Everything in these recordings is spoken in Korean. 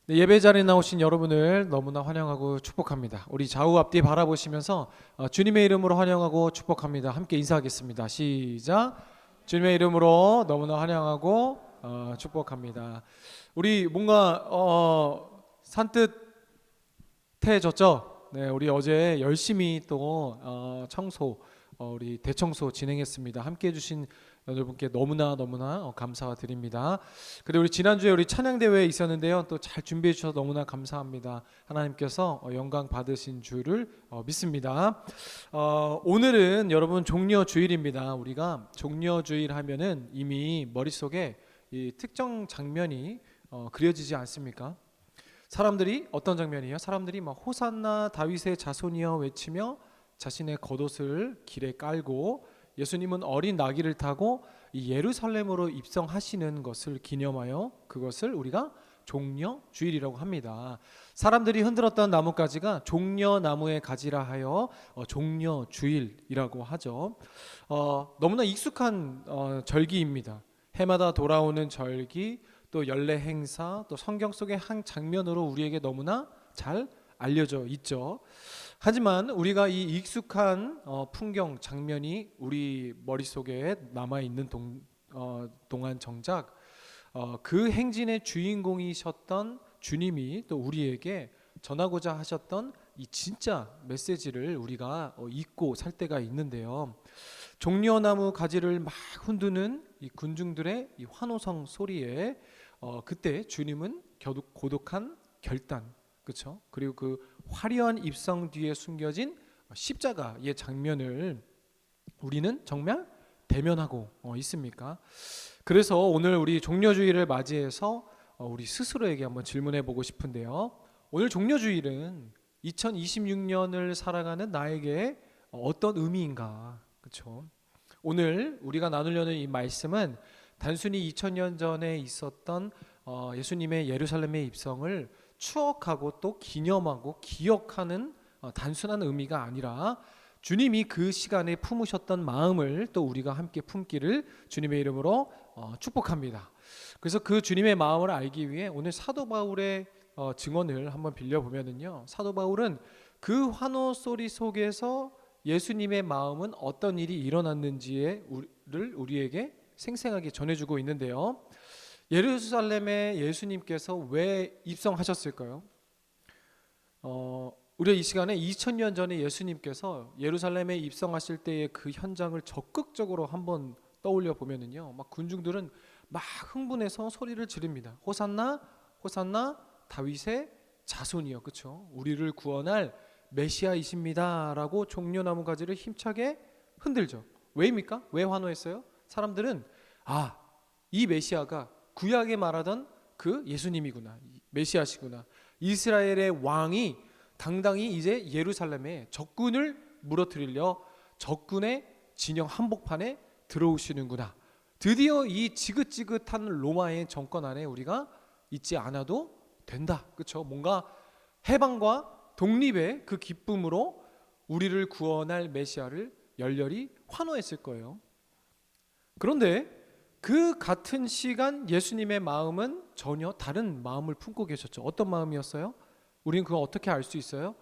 네, 예배 자리에 나오신 여러분을 너무나 환영하고 축복합니다. 우리 좌우 앞뒤 바라보시면서 주님의 이름으로 환영하고 축복합니다. 함께 인사하겠습니다. 시작. 주님의 이름으로 너무나 환영하고 축복합니다. 우리 뭔가 산뜻해졌죠? 네, 우리 어제 열심히 또 청소, 우리 대청소 진행했습니다. 함께 해주신 여러분께 너무나 감사드립니다. 그리고 우리 지난주에 우리 찬양대회에 있었는데요, 또 잘 준비해 주셔서 너무나 감사합니다. 하나님께서 영광 받으신 줄을 믿습니다. 오늘은 여러분 종려주일입니다. 우리가 종려주일 하면은 이미 머릿속에 이 특정 장면이 그려지지 않습니까? 사람들이 어떤 장면이에요? 사람들이 막 호산나 다윗의 자손이여 외치며 자신의 겉옷을 길에 깔고 예수님은 어린 나귀를 타고 이 예루살렘으로 입성하시는 것을 기념하여 그것을 우리가 종려주일이라고 합니다. 사람들이 흔들었던 나뭇가지가 종려나무의 가지라 하여 종려주일이라고 하죠. 너무나 익숙한 절기입니다. 해마다 돌아오는 절기, 또 연례 행사, 또 성경 속의 한 장면으로 우리에게 너무나 잘 알려져 있죠. 하지만 우리가 이 익숙한 풍경 장면이 우리 머릿속에 남아있는 동안 정작 그 행진의 주인공이셨던 주님이 또 우리에게 전하고자 하셨던 이 진짜 메시지를 우리가 잊고 살 때가 있는데요. 종려나무 가지를 막 흔드는 이 군중들의 이 환호성 소리에 그때 주님은 고독한 결단, 그렇죠? 그리고 그 화려한 입성 뒤에 숨겨진 십자가의 장면을 우리는 정말 대면하고 있습니까? 그래서 오늘 우리 종려주일을 맞이해서 우리 스스로에게 한번 질문해 보고 싶은데요. 오늘 종려주일은 2026년을 살아가는 나에게 어떤 의미인가? 그렇죠? 오늘 우리가 나누려는 이 말씀은 단순히 2000년 전에 있었던 예수님의 예루살렘의 입성을 추억하고 또 기념하고 기억하는 단순한 의미가 아니라 주님이 그 시간에 품으셨던 마음을 또 우리가 함께 품기를 주님의 이름으로 축복합니다. 그래서 그 주님의 마음을 알기 위해 오늘 사도 바울의 증언을 한번 빌려보면은요, 사도 바울은 그 환호 소리 속에서 예수님의 마음은 어떤 일이 일어났는지를 우리에게 생생하게 전해주고 있는데요. 예루살렘에 예수님께서 왜 입성하셨을까요? 우리가 이 시간에 2000년 전에 예수님께서 예루살렘에 입성하실 때의 그 현장을 적극적으로 한번 떠올려 보면은요, 막 군중들은 막 흥분해서 소리를 지릅니다. 호산나, 호산나, 다윗의 자손이여, 그렇죠? 우리를 구원할 메시아이십니다라고 종려나무 가지를 힘차게 흔들죠. 왜입니까? 왜 환호했어요? 사람들은 이 메시아가 구약에 말하던 그 예수님이구나, 메시아시구나. 이스라엘의 왕이 당당히 이제 예루살렘에 적군을 무너뜨리려 적군의 진영 한복판에 들어오시는구나. 드디어 이 지긋지긋한 로마의 정권 안에 우리가 있지 않아도 된다. 그렇죠? 뭔가 해방과 독립의 그 기쁨으로 우리를 구원할 메시아를 열렬히 환호했을 거예요. 그런데 그 같은 시간 예수님의 마음은 전혀 다른 마음을 품고 계셨죠. 어떤 마음이었어요? 우리는 그거 어떻게 알 수 있어요?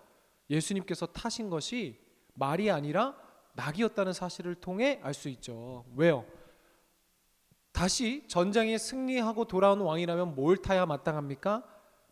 예수님께서 타신 것이 말이 아니라 낙이었다는 사실을 통해 알 수 있죠. 왜요? 다시 전장에 승리하고 돌아온 왕이라면 뭘 타야 마땅합니까?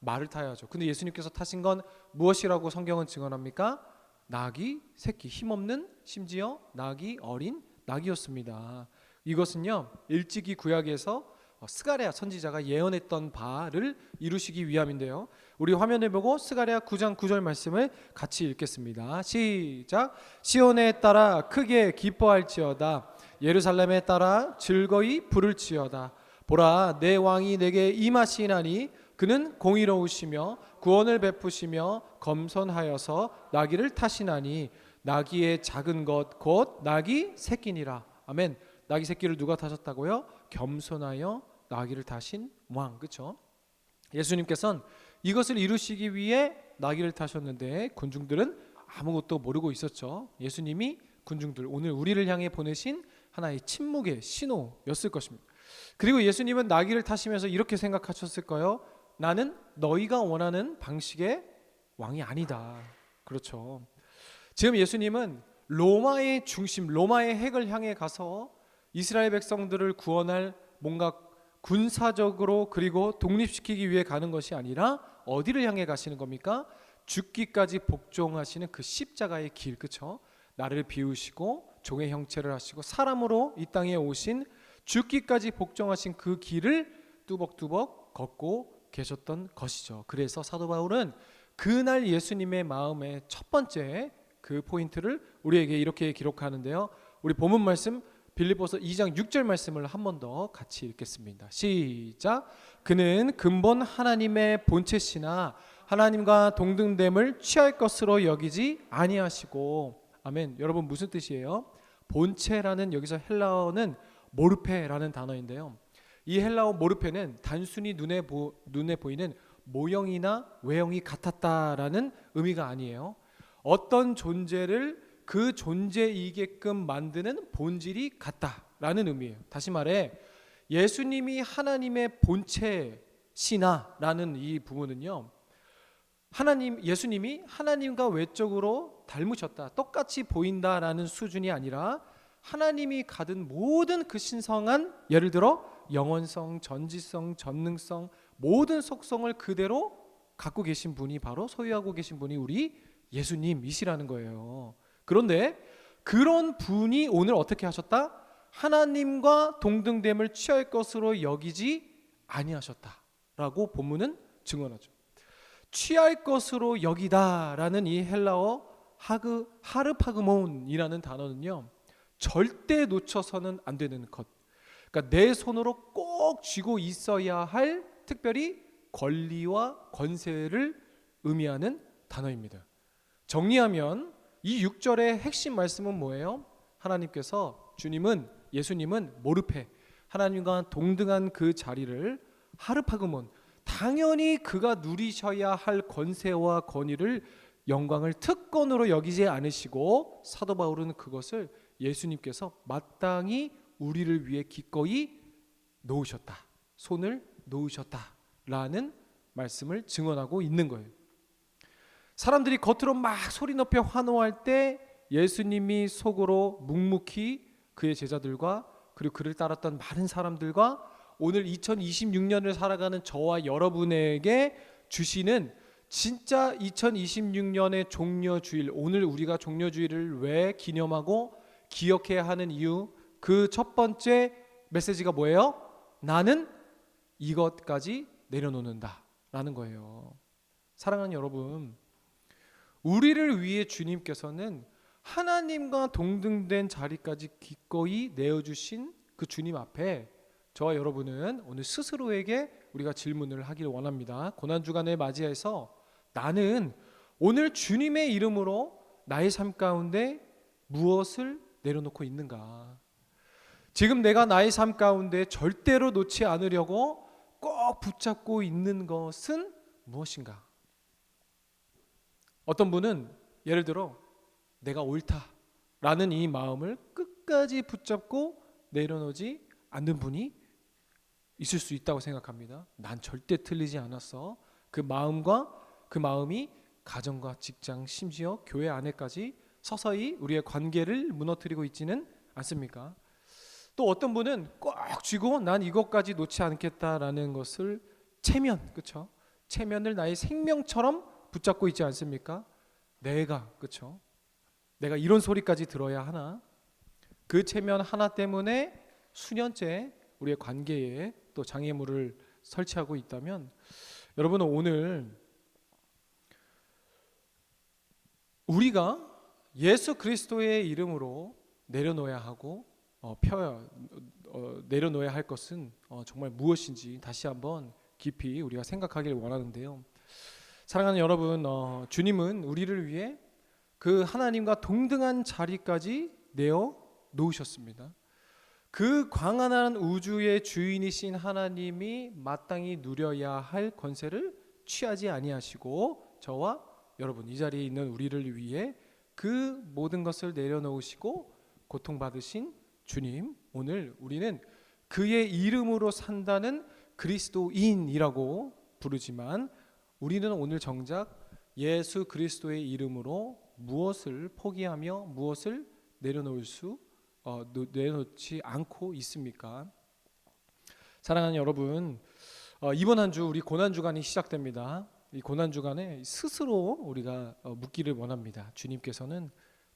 말을 타야죠. 근데 예수님께서 타신 건 무엇이라고 성경은 증언합니까? 낙이 새끼, 힘없는, 심지어 낙이 어린 낙이었습니다. 이것은요, 일찍이 구약에서 스가랴 선지자가 예언했던 바를 이루시기 위함인데요. 우리 화면을 보고 스가랴 9장 9절 말씀을 같이 읽겠습니다. 시작. 시온에 따라 크게 기뻐할지어다. 예루살렘에 따라 즐거이 부를지어다. 보라, 내 왕이 내게 임하시나니 그는 공의로우시며 구원을 베푸시며 검선하여서 나귀를 타시나니 나귀의 작은 것 곧 나귀 새끼니라. 아멘. 나귀 새끼를 누가 타셨다고요? 겸손하여 나귀를 타신 왕, 그렇죠? 예수님께서는 이것을 이루시기 위해 나귀를 타셨는데 군중들은 아무것도 모르고 있었죠. 예수님이 군중들, 오늘 우리를 향해 보내신 하나의 침묵의 신호였을 것입니다. 그리고 예수님은 나귀를 타시면서 이렇게 생각하셨을까요? 나는 너희가 원하는 방식의 왕이 아니다. 그렇죠. 지금 예수님은 로마의 중심, 로마의 핵을 향해 가서 이스라엘 백성들을 구원할 뭔가 군사적으로 그리고 독립시키기 위해 가는 것이 아니라 어디를 향해 가시는 겁니까? 죽기까지 복종하시는 그 십자가의 길, 그렇죠? 나를 비우시고 종의 형체를 하시고 사람으로 이 땅에 오신 죽기까지 복종하신 그 길을 뚜벅뚜벅 걷고 계셨던 것이죠. 그래서 사도 바울은 그날 예수님의 마음의 첫 번째 그 포인트를 우리에게 이렇게 기록하는데요. 우리 본문 말씀 빌립보서 2장 6절 말씀을 한 번 더 같이 읽겠습니다. 시작. 그는 근본 하나님의 본체시나 하나님과 동등됨을 취할 것으로 여기지 아니하시고. 아멘. 여러분 무슨 뜻이에요? 본체라는 여기서 헬라어는 모르페라는 단어인데요. 이 헬라어 모르페는 단순히 눈에 보이는 모형이나 외형이 같았다라는 의미가 아니에요. 어떤 존재를 그 존재이게끔 만드는 본질이 같다라는 의미예요. 다시 말해 예수님이 하나님의 본체시나라는 이 부분은요, 예수님이 하나님과 외적으로 닮으셨다, 똑같이 보인다라는 수준이 아니라 하나님이 가진 모든 그 신성한, 예를 들어 영원성, 전지성, 전능성, 모든 속성을 그대로 갖고 계신 분이 바로 소유하고 계신 분이 우리 예수님이시라는 거예요. 그런데 그런 분이 오늘 어떻게 하셨다? 하나님과 동등됨을 취할 것으로 여기지 아니하셨다라고 본문은 증언하죠. 취할 것으로 여기다라는 이 헬라어 하르파그몬이라는 단어는요, 절대 놓쳐서는 안 되는 것. 그러니까 내 손으로 꼭 쥐고 있어야 할 특별히 권리와 권세를 의미하는 단어입니다. 정리하면 이 6절의 핵심 말씀은 뭐예요? 하나님께서 예수님은 모르페, 하나님과 동등한 그 자리를 하르파그몬, 당연히 그가 누리셔야 할 권세와 권위를, 영광을 특권으로 여기지 않으시고, 사도 바울은 그것을 예수님께서 마땅히 우리를 위해 기꺼이 놓으셨다, 손을 놓으셨다라는 말씀을 증언하고 있는 거예요. 사람들이 겉으로 막 소리 높여 환호할 때 예수님이 속으로 묵묵히 그의 제자들과 그리고 그를 따랐던 많은 사람들과 오늘 2026년을 살아가는 저와 여러분에게 주시는 진짜 2026년의 종려주일, 오늘 우리가 종려주일을 왜 기념하고 기억해야 하는 이유, 그 첫 번째 메시지가 뭐예요? 나는 이것까지 내려놓는다 라는 거예요. 사랑하는 여러분, 우리를 위해 주님께서는 하나님과 동등된 자리까지 기꺼이 내어주신 그 주님 앞에 저와 여러분은 오늘 스스로에게 우리가 질문을 하기를 원합니다. 고난주간을 맞이해서 나는 오늘 주님의 이름으로 나의 삶 가운데 무엇을 내려놓고 있는가? 지금 내가 나의 삶 가운데 절대로 놓지 않으려고 꼭 붙잡고 있는 것은 무엇인가? 어떤 분은 예를 들어 내가 옳다라는 이 마음을 끝까지 붙잡고 내려놓지 않는 분이 있을 수 있다고 생각합니다. 난 절대 틀리지 않았어. 그 마음이 가정과 직장, 심지어 교회 안에까지 서서히 우리의 관계를 무너뜨리고 있지는 않습니까? 또 어떤 분은 꼭 쥐고 난 이것까지 놓지 않겠다라는 것을 그렇죠? 체면을 나의 생명처럼 붙잡고 있지 않습니까? 그렇죠? 내가 이런 소리까지 들어야 하나? 그 체면 하나 때문에 수년째 우리의 관계에 또 장애물을 설치하고 있다면, 여러분은 오늘 우리가 예수 그리스도의 이름으로 내려놓아야 하고 내려놓아야 할 것은 정말 무엇인지 다시 한번 깊이 우리가 생각하길 원하는데요. 사랑하는 여러분, 주님은 우리를 위해 그 하나님과 동등한 자리까지 내어 놓으셨습니다. 그 광활한 우주의 주인이신 하나님이 마땅히 누려야 할 권세를 취하지 아니하시고 저와 여러분, 이 자리에 있는 우리를 위해 그 모든 것을 내려놓으시고 고통받으신 주님, 오늘 우리는 그의 이름으로 산다는 그리스도인이라고 부르지만 우리는 오늘 정작 예수 그리스도의 이름으로 무엇을 포기하며 무엇을 내려놓지 않고 있습니까? 사랑하는 여러분, 이번 한 주 우리 고난 주간이 시작됩니다. 이 고난 주간에 스스로 우리가 묻기를 원합니다. 주님께서는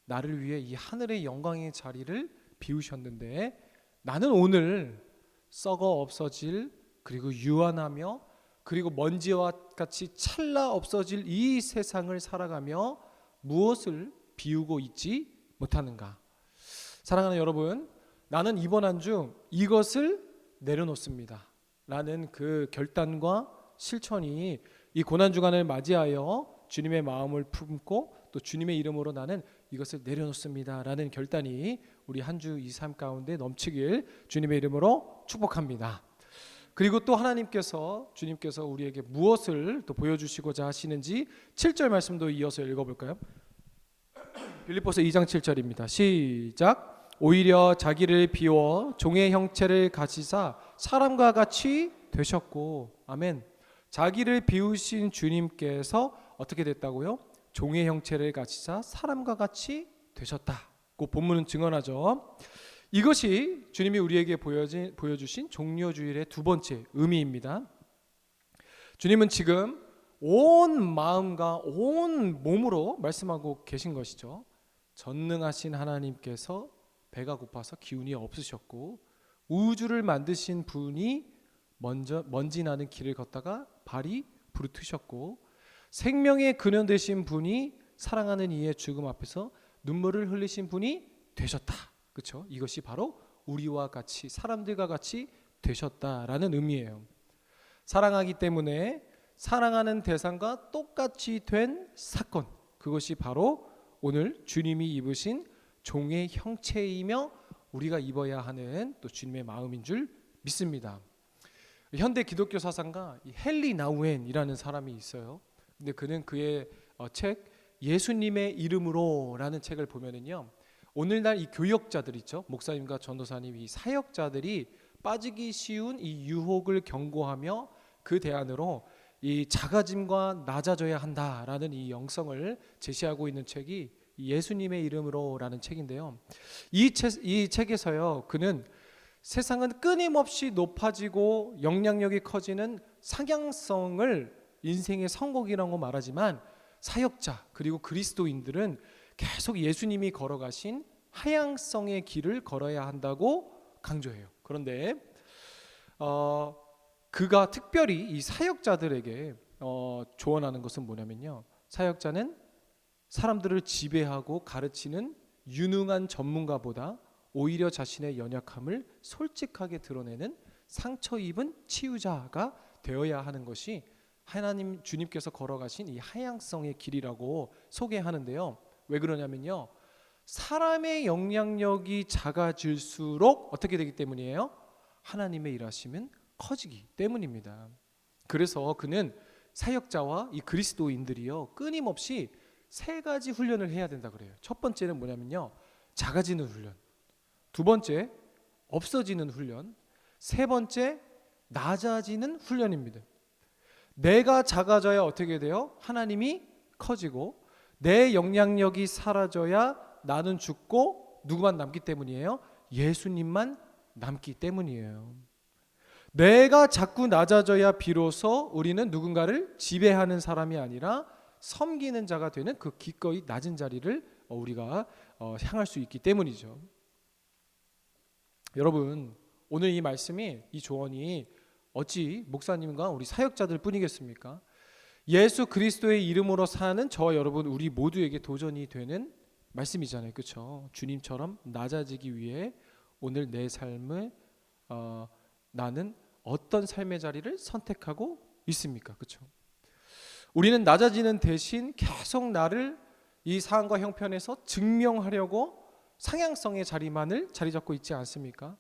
나를 위해 이 하늘의 영광의 자리를 비우셨는데 나는 오늘 썩어 없어질 그리고 유한하며 그리고 먼지와 같이 찰나 없어질 이 세상을 살아가며 무엇을 비우고 있지 못하는가? 사랑하는 여러분, 나는 이번 한 주 이것을 내려놓습니다 라는 그 결단과 실천이 이 고난주간을 맞이하여 주님의 마음을 품고 또 주님의 이름으로 나는 이것을 내려놓습니다 라는 결단이 우리 한 주 이 삶 가운데 넘치길 주님의 이름으로 축복합니다. 그리고 또 주님께서 우리에게 무엇을 또 보여주시고자 하시는지 7절 말씀도 이어서 읽어볼까요? 빌립보서 2장 7절입니다. 시작. 오히려 자기를 비워 종의 형체를 가지사 사람과 같이 되셨고, 아멘. 자기를 비우신 주님께서 어떻게 됐다고요? 종의 형체를 가지사 사람과 같이 되셨다고 본문은 증언하죠. 이것이 주님이 우리에게 보여주신 종려주일의 두 번째 의미입니다. 주님은 지금 온 마음과 온 몸으로 말씀하고 계신 것이죠. 전능하신 하나님께서 배가 고파서 기운이 없으셨고, 우주를 만드신 분이 먼지 나는 길을 걷다가 발이 부르트셨고, 생명의 근원 되신 분이 사랑하는 이의 죽음 앞에서 눈물을 흘리신 분이 되셨다. 그렇죠? 이것이 바로 우리와 같이, 사람들과 같이 되셨다라는 의미예요. 사랑하기 때문에 사랑하는 대상과 똑같이 된 사건, 그것이 바로 오늘 주님이 입으신 종의 형체이며 우리가 입어야 하는 또 주님의 마음인 줄 믿습니다. 현대 기독교 사상가 헨리 나우엔이라는 사람이 있어요. 근데 그는 그의 책 예수님의 이름으로라는 책을 보면은요, 오늘날 이 교역자들 있죠, 목사님과 전도사님, 이 사역자들이 빠지기 쉬운 이 유혹을 경고하며 그 대안으로 이 작아짐과 낮아져야 한다라는 이 영성을 제시하고 있는 책이 예수님의 이름으로라는 책인데요. 이 책에서요, 그는 세상은 끊임없이 높아지고 영향력이 커지는 상향성을 인생의 성공이라고 말하지만 사역자 그리고 그리스도인들은 계속 예수님이 걸어가신 하향성의 길을 걸어야 한다고 강조해요. 그런데 그가 특별히 이 사역자들에게 조언하는 것은 뭐냐면요, 사역자는 사람들을 지배하고 가르치는 유능한 전문가보다 오히려 자신의 연약함을 솔직하게 드러내는 상처 입은 치유자가 되어야 하는 것이 하나님 주님께서 걸어가신 이 하향성의 길이라고 소개하는데요. 왜 그러냐면요, 사람의 영향력이 작아질수록 어떻게 되기 때문이에요? 하나님의 일하심은 커지기 때문입니다. 그래서 그는 사역자와 이 그리스도인들이요, 끊임없이 세 가지 훈련을 해야 된다 그래요. 첫 번째는 뭐냐면요, 작아지는 훈련. 두 번째, 없어지는 훈련. 세 번째, 낮아지는 훈련입니다. 내가 작아져야 어떻게 돼요? 하나님이 커지고, 내 영향력이 사라져야 나는 죽고 누구만 남기 때문이에요? 예수님만 남기 때문이에요. 내가 자꾸 낮아져야 비로소 우리는 누군가를 지배하는 사람이 아니라 섬기는 자가 되는 그 기꺼이 낮은 자리를 우리가 향할 수 있기 때문이죠. 여러분, 오늘 이 말씀이, 이 조언이 어찌 목사님과 우리 사역자들 뿐이겠습니까? 예수 그리스도의 이름으로 사는 저와 여러분, 우리 모두에게 도전이 되는 말씀이잖아요. 그렇죠? 주님처럼 낮아지기 위해 오늘 내 삶을 나는 어떤 삶의 자리를 선택하고 있습니까? 그렇죠? 우리는 낮아지는 대신 계속 나를 이 상황과 형편에서 증명하려고 상향성의 자리만을 자리 잡고 있지 않습니까?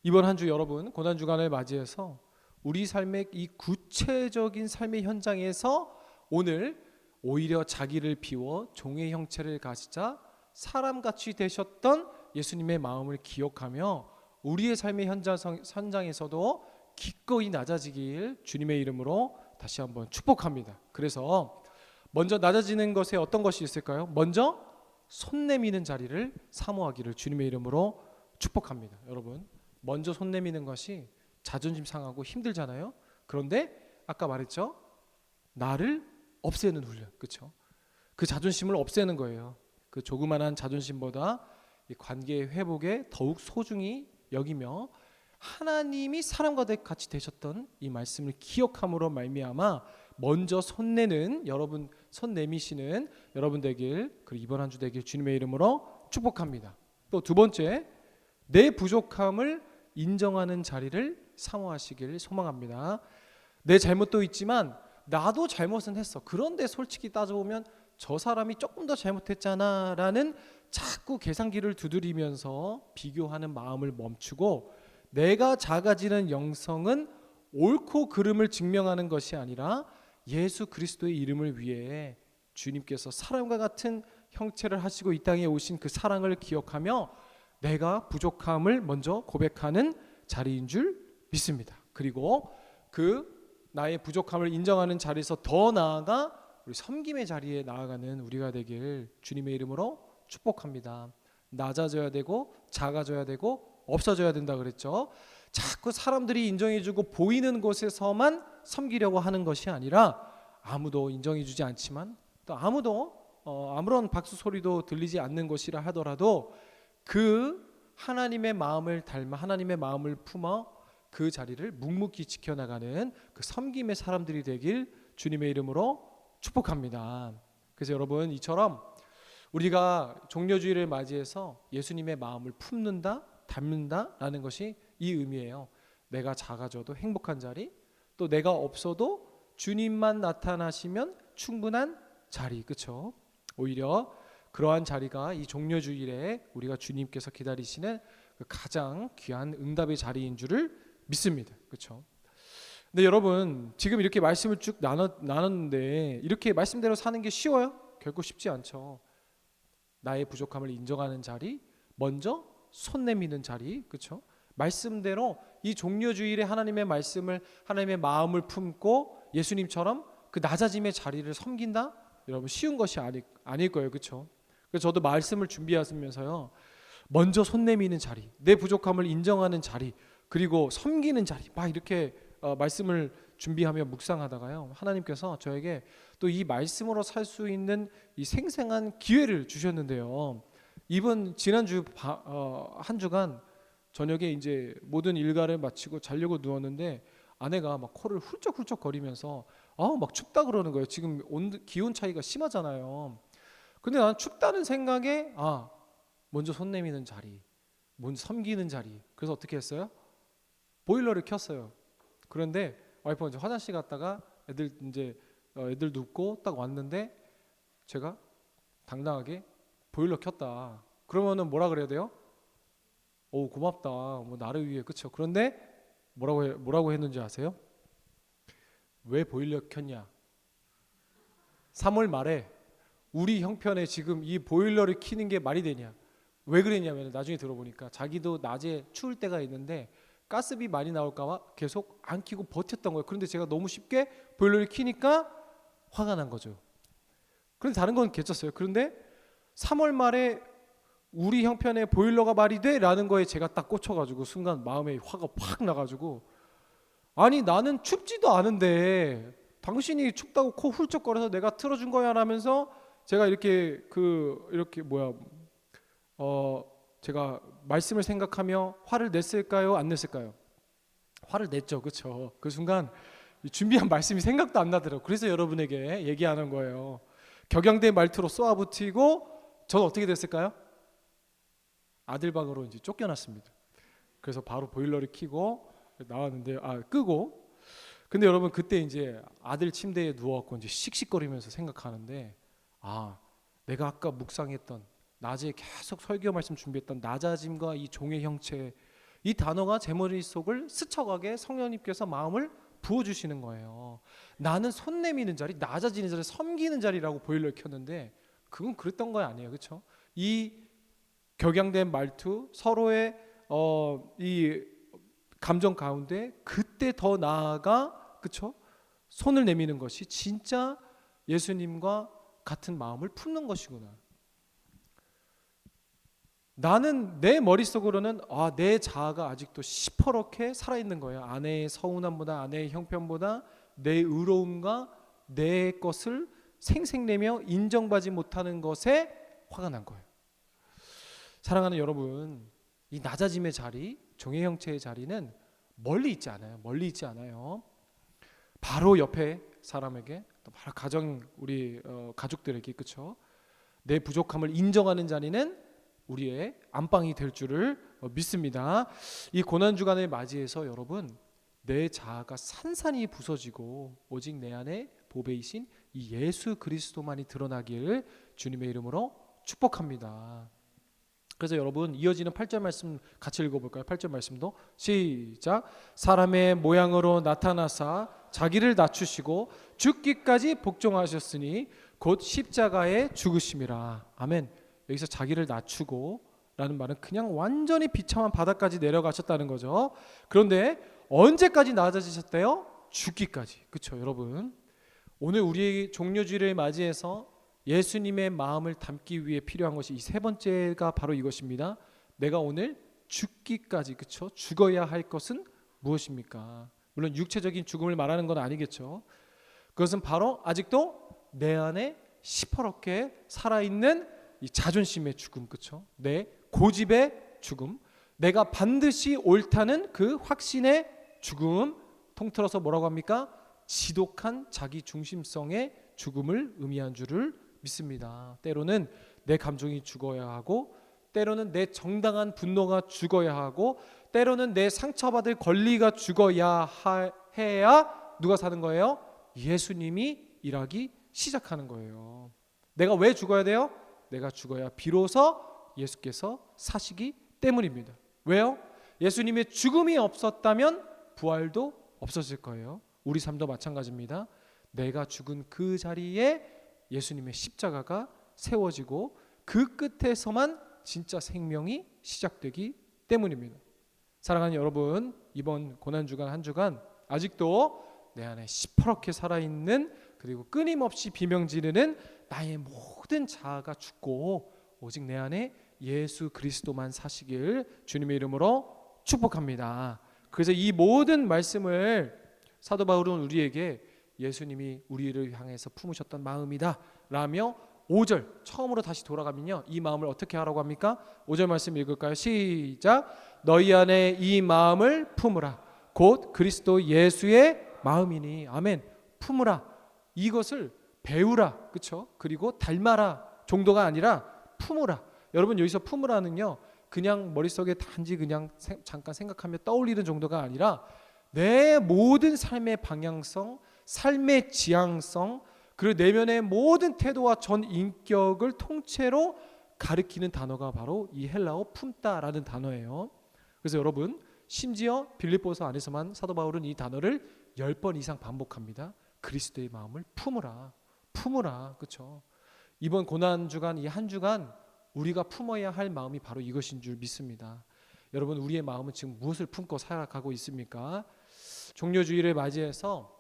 이번 한 주 여러분, 고난주간을 맞이해서 우리 삶의 이 구체적인 삶의 현장에서 오늘 오히려 자기를 비워 종의 형체를 가지자 사람같이 되셨던 예수님의 마음을 기억하며 우리의 삶의 현장에서도 기꺼이 낮아지길 주님의 이름으로 다시 한번 축복합니다. 그래서 먼저 낮아지는 것에 어떤 것이 있을까요? 먼저 손 내미는 자리를 사모하기를 주님의 이름으로 축복합니다. 여러분, 먼저 손 내미는 것이 자존심 상하고 힘들잖아요. 그런데 아까 말했죠, 나를 없애는 훈련, 그렇죠? 그 자존심을 없애는 거예요. 그 조그만한 자존심보다 이 관계의 회복에 더욱 소중히 여기며 하나님이 사람과 같이 되셨던 이 말씀을 기억함으로 말미암아 먼저 손 내는 여러분, 손 내미시는 여러분 되길, 그리고 이번 한 주 되길 주님의 이름으로 축복합니다. 또 두 번째, 내 부족함을 인정하는 자리를 사모하시길 소망합니다. 내 잘못도 있지만 나도 잘못은 했어. 그런데 솔직히 따져보면 저 사람이 조금 더 잘못했잖아 라는 자꾸 계산기를 두드리면서 비교하는 마음을 멈추고, 내가 작아지는 영성은 옳고 그름을 증명하는 것이 아니라 예수 그리스도의 이름을 위해 주님께서 사람과 같은 형체를 하시고 이 땅에 오신 그 사랑을 기억하며 내가 부족함을 먼저 고백하는 자리인 줄 믿습니다. 그리고 그 나의 부족함을 인정하는 자리에서 더 나아가 우리 섬김의 자리에 나아가는 우리가 되길 주님의 이름으로 축복합니다. 낮아져야 되고 작아져야 되고 없어져야 된다 그랬죠. 자꾸 사람들이 인정해주고 보이는 곳에서만 섬기려고 하는 것이 아니라 아무도 인정해주지 않지만 또 아무도 아무런 박수 소리도 들리지 않는 곳이라 하더라도 그 하나님의 마음을 닮아 하나님의 마음을 품어 그 자리를 묵묵히 지켜나가는 그 섬김의 사람들이 되길 주님의 이름으로 축복합니다. 그래서 여러분, 이처럼 우리가 종려주의를 맞이해서 예수님의 마음을 품는다, 닮는다라는 것이 이 의미예요. 내가 작아져도 행복한 자리, 또 내가 없어도 주님만 나타나시면 충분한 자리, 그렇죠? 오히려 그러한 자리가 이 종려주일에 우리가 주님께서 기다리시는 그 가장 귀한 응답의 자리인 줄을 믿습니다. 그렇죠? 근데 여러분, 지금 이렇게 말씀을 쭉 나눴는데 이렇게 말씀대로 사는 게 쉬워요? 결코 쉽지 않죠. 나의 부족함을 인정하는 자리, 먼저 손 내미는 자리, 그렇죠? 말씀대로 이 종려주일에 하나님의 말씀을, 하나님의 마음을 품고 예수님처럼 그 낮아짐의 자리를 섬긴다? 여러분, 쉬운 것이 아닐 거예요, 그렇죠? 그래서 저도 말씀을 준비하면서요, 먼저 손 내미는 자리, 내 부족함을 인정하는 자리, 그리고 섬기는 자리, 막 이렇게 말씀을 준비하며 묵상하다가요, 하나님께서 저에게 또 이 말씀으로 살 수 있는 이 생생한 기회를 주셨는데요. 지난주 한 주간 저녁에 이제 모든 일과를 마치고 자려고 누웠는데 아내가 막 코를 훌쩍훌쩍 거리면서 막 춥다 그러는 거예요. 지금 기온 차이가 심하잖아요. 근데 나는 춥다는 생각에 먼저 손 내미는 자리, 먼저 섬기는 자리. 그래서 어떻게 했어요? 보일러를 켰어요. 그런데 와이프가 이제 화장실 갔다가 애들 눕고 딱 왔는데 제가 당당하게 보일러 켰다. 그러면은 뭐라 그래야 돼요? 오, 고맙다. 뭐 나를 위해, 그렇죠? 그런데 뭐라고 했는지 아세요? 왜 보일러 켰냐? 3월 말에 우리 형편에 지금 이 보일러를 켜는 게 말이 되냐? 왜 그랬냐면 나중에 들어보니까 자기도 낮에 추울 때가 있는데 가스비 많이 나올까 봐 계속 안 켜고 버텼던 거예요. 그런데 제가 너무 쉽게 보일러를 켜니까 화가 난 거죠. 그런데 다른 건 괜찮았어요. 그런데 3월 말에 우리 형편에 보일러가 말이 돼? 라는 거에 제가 딱 꽂혀가지고 순간 마음에 화가 확 나가지고, 아니 나는 춥지도 않은데 당신이 춥다고 코 훌쩍거려서 내가 틀어준 거야 라면서 제가 제가 말씀을 생각하며 화를 냈을까요? 안 냈을까요? 화를 냈죠. 그렇죠? 그 순간 준비한 말씀이 생각도 안 나더라고요. 그래서 여러분에게 얘기하는 거예요. 격양된 말투로 쏘아붙이고 저는 어떻게 됐을까요? 아들 방으로 이제 쫓겨났습니다. 그래서 바로 보일러를 켜고 나왔는데 끄고. 근데 여러분, 그때 이제 아들 침대에 누워갖고 이제 씩씩거리면서 생각하는데 내가 아까 묵상했던 낮에 계속 설교 말씀 준비했던 낮아짐과 이 종의 형체, 이 단어가 제 머릿속을 스쳐가게 성령님께서 마음을 부어주시는 거예요. 나는 손 내미는 자리, 낮아지는 자리, 섬기는 자리라고 보일러를 켰는데 그건 그랬던 거 아니에요, 그렇죠? 이 격양된 말투, 서로의 이 감정 가운데 그때 더 나아가, 그렇죠? 손을 내미는 것이 진짜 예수님과 같은 마음을 품는 것이구나. 나는 내 머릿속으로는 내 자아가 아직도 시퍼렇게 살아있는 거예요. 아내의 서운함보다, 아내의 형편보다 내 의로움과 내 것을 생색내며 인정받지 못하는 것에 화가 난 거예요. 사랑하는 여러분, 이 낮아짐의 자리, 종의 형체의 자리는 멀리 있지 않아요. 바로 옆에 사람에게, 또 바로 우리 가족들에게, 그렇죠? 내 부족함을 인정하는 자리는 우리의 안방이 될 줄을 믿습니다. 이 고난 주간을 맞이해서 여러분, 내 자아가 산산이 부서지고 오직 내 안에 보배이신 이 예수 그리스도만이 드러나기를 주님의 이름으로 축복합니다. 그래서 여러분, 이어지는 8절 말씀 같이 읽어볼까요? 8절 말씀도 시작. 사람의 모양으로 나타나사 자기를 낮추시고 죽기까지 복종하셨으니 곧 십자가에 죽으심이라. 아멘. 여기서 자기를 낮추고 라는 말은 그냥 완전히 비참한 바닥까지 내려가셨다는 거죠. 그런데 언제까지 낮아지셨대요? 죽기까지. 그렇죠, 여러분? 오늘 우리 종료주일을 맞이해서 예수님의 마음을 담기 위해 필요한 것이 이 세 번째가 바로 이것입니다. 내가 오늘 죽기까지, 그렇죠? 죽어야 할 것은 무엇입니까? 물론 육체적인 죽음을 말하는 건 아니겠죠. 그것은 바로 아직도 내 안에 시퍼렇게 살아있는 이 자존심의 죽음, 그렇죠? 내 고집의 죽음, 내가 반드시 옳다는 그 확신의 죽음, 통틀어서 뭐라고 합니까? 지독한 자기 중심성의 죽음을 의미한 줄을 믿습니다. 때로는 내 감정이 죽어야 하고, 때로는 내 정당한 분노가 죽어야 하고, 때로는 내 상처받을 권리가 죽어야 해야 누가 사는 거예요? 예수님이 일하기 시작하는 거예요. 내가 왜 죽어야 돼요? 내가 죽어야 비로소 예수께서 사시기 때문입니다. 왜요? 예수님의 죽음이 없었다면 부활도 없었을 거예요. 우리 삶도 마찬가지입니다. 내가 죽은 그 자리에 예수님의 십자가가 세워지고 그 끝에서만 진짜 생명이 시작되기 때문입니다. 사랑하는 여러분, 이번 고난주간 한 주간 아직도 내 안에 시퍼렇게 살아있는, 그리고 끊임없이 비명 지르는 나의 모든 자아가 죽고 오직 내 안에 예수 그리스도만 사시길 주님의 이름으로 축복합니다. 그래서 이 모든 말씀을 사도 바울은 우리에게 예수님이 우리를 향해서 품으셨던 마음이다 라며 5절 처음으로 다시 돌아가면요, 이 마음을 어떻게 하라고 합니까? 5절 말씀 읽을까요? 시작. 너희 안에 이 마음을 품으라. 곧 그리스도 예수의 마음이니. 아멘. 품으라. 이것을 배우라. 그렇죠? 그리고 닮아라 정도가 아니라 품으라. 여러분, 여기서 품으라는요, 그냥 머릿속에 단지 그냥 잠깐 생각하며 떠올리는 정도가 아니라 내 모든 삶의 방향성, 삶의 지향성, 그리고 내면의 모든 태도와 전 인격을 통째로 가리키는 단어가 바로 이 헬라어 품다라는 단어예요. 그래서 여러분, 심지어 빌립보서 안에서만 사도 바울은 이 단어를 10번 이상 반복합니다. 그리스도의 마음을 품으라. 품으라. 그렇죠? 이번 고난 주간, 이 한 주간 우리가 품어야 할 마음이 바로 이것인 줄 믿습니다. 여러분, 우리의 마음은 지금 무엇을 품고 살아가고 있습니까? 종료주일을 맞이해서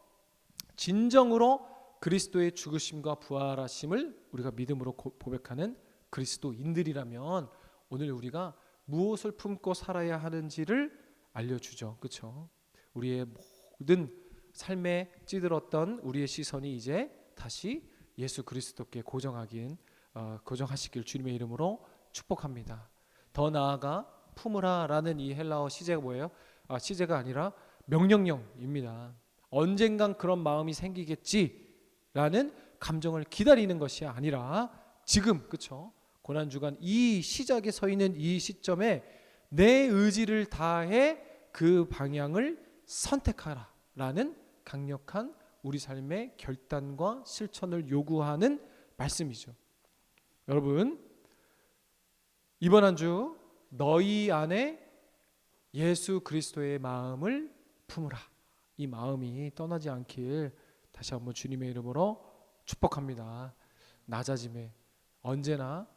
진정으로 그리스도의 죽으심과 부활하심을 우리가 믿음으로 고백하는 그리스도인들이라면 오늘 우리가 무엇을 품고 살아야 하는지를 알려주죠. 그렇죠? 우리의 모든 삶에 찌들었던 우리의 시선이 이제 다시 예수 그리스도께 고정하시길 주님의 이름으로 축복합니다. 더 나아가 품으라라는 이 헬라어 시제가 뭐예요? 시제가 아니라 명령형입니다. 언젠간 그런 마음이 생기겠지라는 감정을 기다리는 것이 아니라 지금, 그렇죠? 고난주간 이 시작에 서 있는 이 시점에 내 의지를 다해 그 방향을 선택하라라는 강력한 우리 삶의 결단과 실천을 요구하는 말씀이죠. 여러분, 이번 한 주 너희 안에 예수 그리스도의 마음을 품으라. 이 마음이 떠나지 않길 다시 한번 주님의 이름으로 축복합니다. 낮아짐에 언제나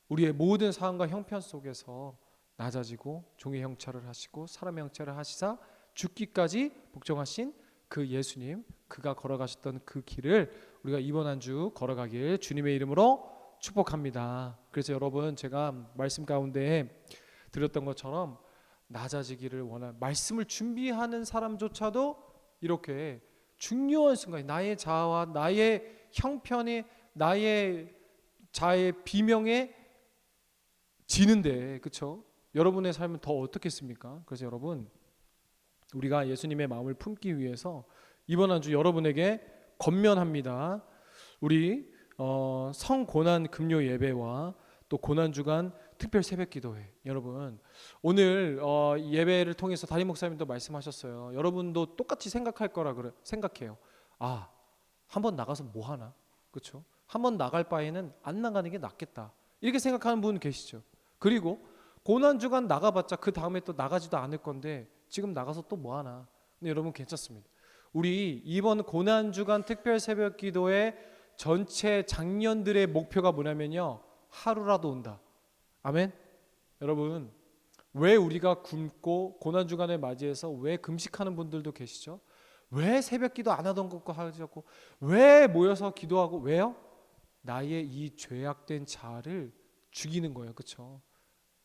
우리의 모든 상황과 형편 속에서 낮아지고 종의 형체를 하시고 사람의 형체를 하시사 죽기까지 복종하신 그 예수님, 그가 걸어가셨던 그 길을 우리가 이번 한 주 걸어가길 주님의 이름으로 축복합니다. 그래서 여러분, 제가 말씀 가운데 드렸던 것처럼 낮아지기를 원하는, 말씀을 준비하는 사람조차도 이렇게 중요한 순간에 나의 자아와 나의 형편이 나의 자의 비명에 지는데, 그렇죠? 여러분의 삶은 더 어떻겠습니까? 그래서 여러분, 우리가 예수님의 마음을 품기 위해서 이번 한 주 여러분에게 권면합니다. 우리 성고난 금요 예배와 또 고난 주간 특별 새벽 기도회, 여러분 오늘 예배를 통해서 담임 목사님도 말씀하셨어요. 여러분도 똑같이 생각할 거라 생각해요. 한번 나가서 뭐 하나, 그렇죠? 한번 나갈 바에는 안 나가는 게 낫겠다, 이렇게 생각하는 분 계시죠. 그리고 고난 주간 나가봤자 그 다음에 또 나가지도 않을 건데 지금 나가서 또 뭐 하나. 근데 여러분 괜찮습니다. 우리 이번 고난 주간 특별 새벽 기도회 전체 장년들의 목표가 뭐냐면요, 하루라도 온다. 아멘. 여러분, 왜 우리가 굶고 고난 주간을 맞이해서 왜 금식하는 분들도 계시죠? 왜 새벽 기도 안 하던 것과 하자고, 왜 모여서 기도하고, 왜요? 나의 이 죄악된 자아를 죽이는 거예요. 그렇죠?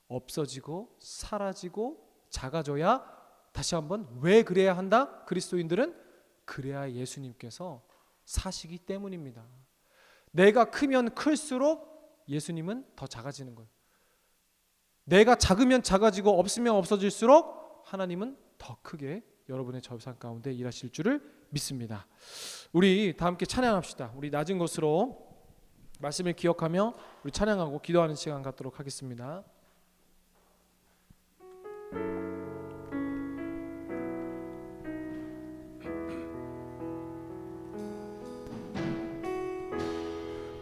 없어지고 사라지고 작아져야, 다시 한번, 왜 그래야 한다? 그리스도인들은 그래야 예수님께서 사시기 때문입니다. 내가 크면 클수록 예수님은 더 작아지는 거예요. 내가 작으면 작아지고 없으면 없어질수록 하나님은 더 크게 여러분의 절상 가운데 일하실 줄을 믿습니다. 우리 다 함께 찬양합시다. 우리 낮은 곳으로 말씀을 기억하며 우리 찬양하고 기도하는 시간 갖도록 하겠습니다.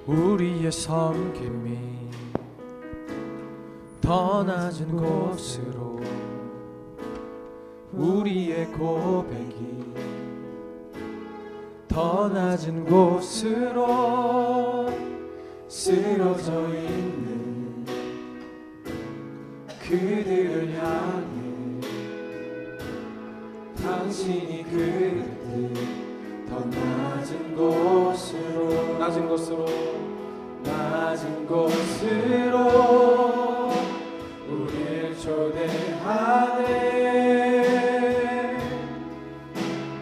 우리의 섬김이 더 낮은 곳으로, 우리의 고백이 더 낮은 곳으로 쓰러져 있는 그들을 향해 당신이 그릇듯 더 낮은 곳으로, 낮은 곳으로 우리를 초대하네.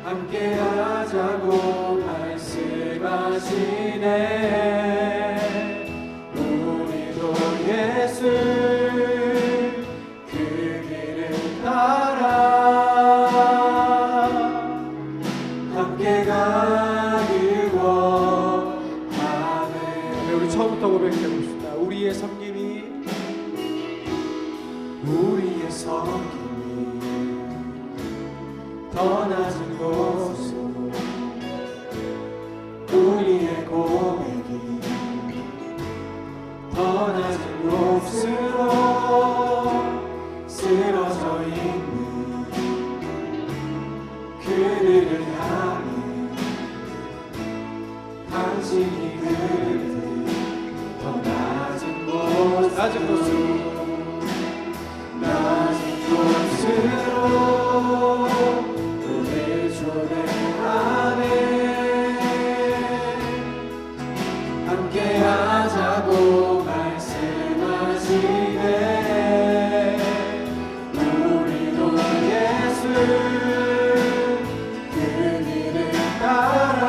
함께 하자고 말씀하시네. 우리도 예수 그 길을 따라 함께 가길 원하네. 우리 처음부터 고백해 봅시다. 우리의 섬김이 더 낮은 곳으로, 우리의 고백이 더 낮은 곳으로 쓰러져 있는 그들을 향해 당신이 그들 더 낮은 곳으로 우리를 초대하네. 함께 하자고 말씀하시네. 우리도 예수 그 길을 따라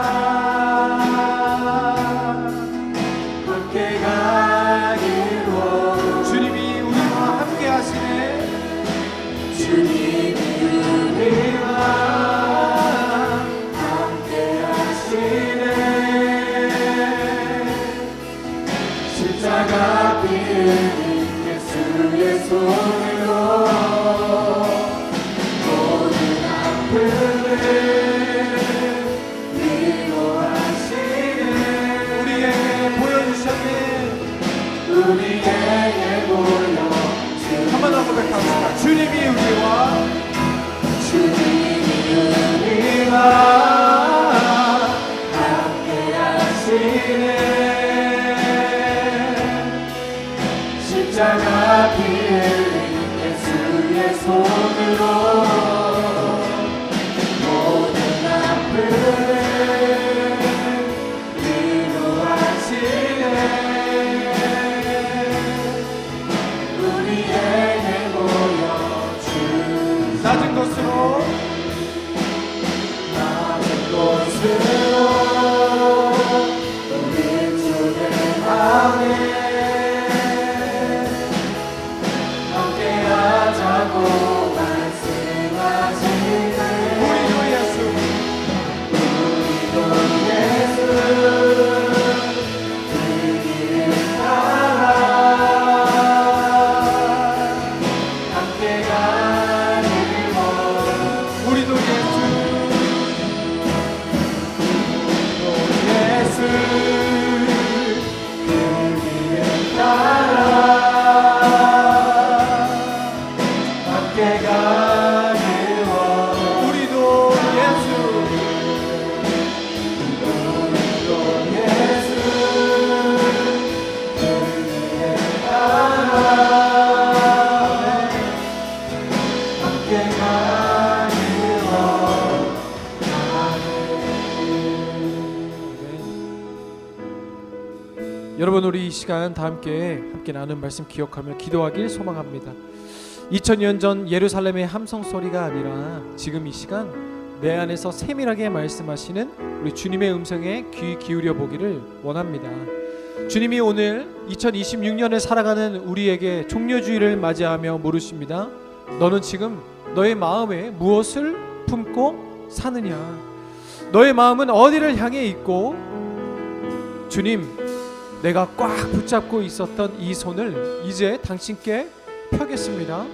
함께 가길 원하네. 주님이 우리와 함께 하시네. 주님이 우리와 함께 하시네. 십자가 피 흘린 예수의 손으로 모든 아픔을 위로하시네. 우리에게 보여주셨네. 우리에게 보여 한번 더 고백합시다. 주님이 우리와 함께 하시네. 십자가 피 흘린 예수의 손으로 모든 아픔을 여러분, 우리 이 시간 다 함께 나눈 말씀 기억하며 기도하길 소망합니다. 2000년 전 예루살렘의 함성 소리가 아니라 지금 이 시간 내 안에서 세밀하게 말씀하시는 우리 주님의 음성에 귀 기울여 보기를 원합니다. 주님이 오늘 2026년을 살아가는 우리에게 종려주의를 맞이하며 물으십니다. 너는 지금 너의 마음에 무엇을 품고 사느냐? 너의 마음은 어디를 향해 있고, 주님, 내가 꽉 붙잡고 있었던 이 손을 이제 당신께 펴겠습니다.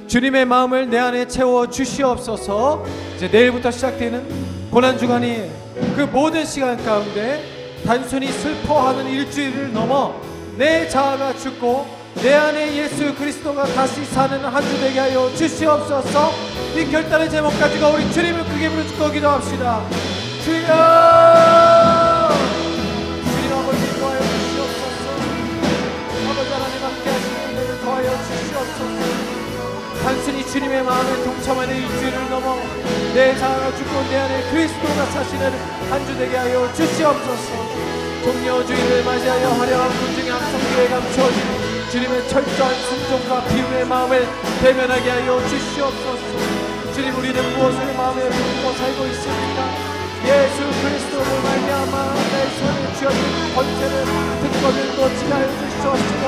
주님의 마음을 내 안에 채워 주시옵소서. 이제 내일부터 시작되는 고난주간이 그 모든 시간 가운데 단순히 슬퍼하는 일주일을 넘어 내 자아가 죽고 내 안에 예수 그리스도가 다시 사는 한 주 되게 하여 주시옵소서. 이 결단의 제목 가지고 우리 주님을 크게 부르짖고 기도합시다. 주여, 주님 아버지 도하여 주시옵소서. 아버지 하나님 함께 하시는 은혜를 도하여 주시옵소서. 단순히 주님의 마음에 동참하는 일주일을 넘어 내 자아가 죽고 내 안에 그리스도가 사시는 한 주 되게 하여 주시옵소서. 종려주의를 맞이하여 화려한 군중의 함성기에 감춰진 주님의 철저한 순종과 비움의 마음을 대면하게 하여 주시옵소서. 주님, 우리는 무엇을 마음에 품고 살고 있습니까? 예수 그리스도를 말미암아 내 손에 쥐어진 권세를 특권을 놓치게 하여 주시옵시고,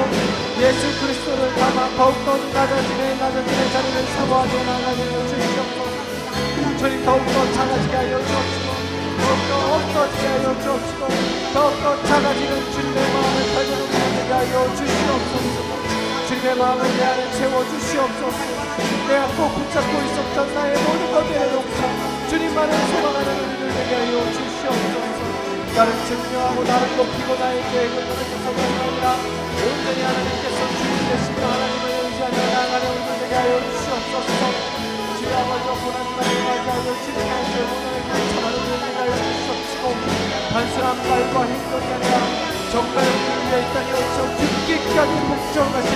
예수 그리스도를 담아 더욱더 낮아지는 자리를 사모하게 나가게 하여 주시옵소서. 주님, 더욱더 작아지게 하여 주옵시고, 더욱더 없어지게 하여 주옵시고, 더욱더 작아지는 주님의 마음을 발견하게 하여 주시옵소서. 주님의 마음을 내 안에 채워주시옵소서. 내가 꼭 붙잡고 있었던 나의 모든 것 내려놓고 주님만을 소망하는 우리를 되게 하여 주시옵소서. 나를 증명하고 나를 높이고 나의 계획을 너에게서가 아니라 온전히 하나님께서 주님 되시며 하나님을 의지하며 나아가는 우리를 되게 하여 주시옵소서. 주의 아버지와 고난날을 맞이하여 주님의 모든 감사하는 우리를 되게 하여 주시옵시고, 단순한 말과 행동이 아니라 정말 우리를 위해 이 땅에 오셔 죽기까지 복종하신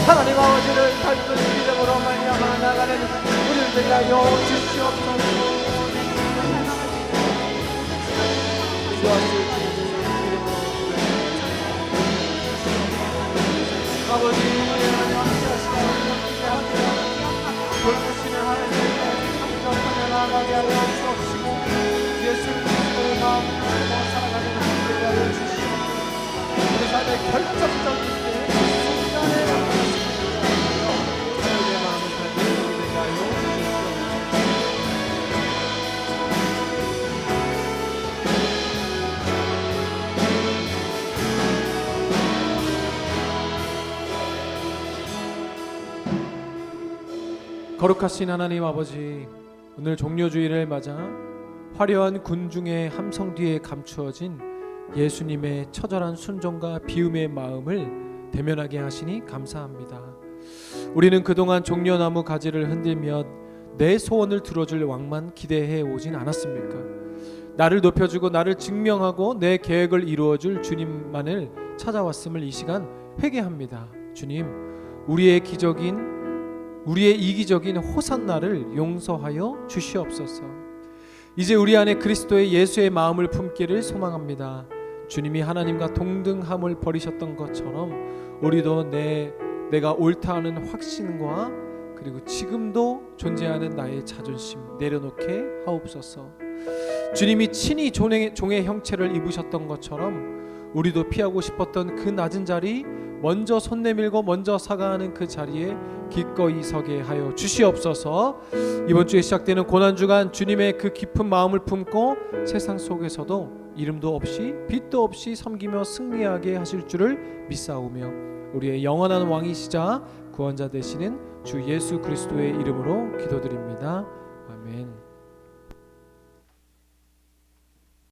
하나님 아버지를 단순히 믿음으로 말미암아 나가는 우리를 되게 하여 주시옵소서. 아버지 하나님 함께하시고 돌보시는 하나님의 참정하며 나아가게 하여 주옵시고, 예수 그리스도의 마음을 품고 살아가는 우리를 되게 하여 주시옵소서. 우리 삶의 결정적인 때 순간에 거룩하신 하나님 아버지, 오늘 종려주의를 맞아 화려한 군중의 함성 뒤에 감추어진 예수님의 처절한 순종과 비움의 마음을 대면하게 하시니 감사합니다. 우리는 그동안 종려나무 가지를 흔들며 내 소원을 들어줄 왕만 기대해 오진 않았습니까? 나를 높여주고 나를 증명하고 내 계획을 이루어줄 주님만을 찾아왔음을 이 시간 회개합니다. 주님, 우리의 이기적인 호산나를 용서하여 주시옵소서. 이제 우리 안에 그리스도의 예수의 마음을 품기를 소망합니다. 주님이 하나님과 동등함을 버리셨던 것처럼 우리도 내가 옳다 하는 확신과 그리고 지금도 존재하는 나의 자존심 내려놓게 하옵소서. 주님이 친히 종의 형체를 입으셨던 것처럼 우리도 피하고 싶었던 그 낮은 자리, 먼저 손 내밀고 먼저 사과하는 그 자리에 기꺼이 서게 하여 주시옵소서. 이번 주에 시작되는 고난주간 주님의 그 깊은 마음을 품고 세상 속에서도 이름도 없이 빛도 없이 섬기며 승리하게 하실 줄을 믿사오며, 우리의 영원한 왕이시자 구원자 되시는 주 예수 그리스도의 이름으로 기도드립니다. 아멘.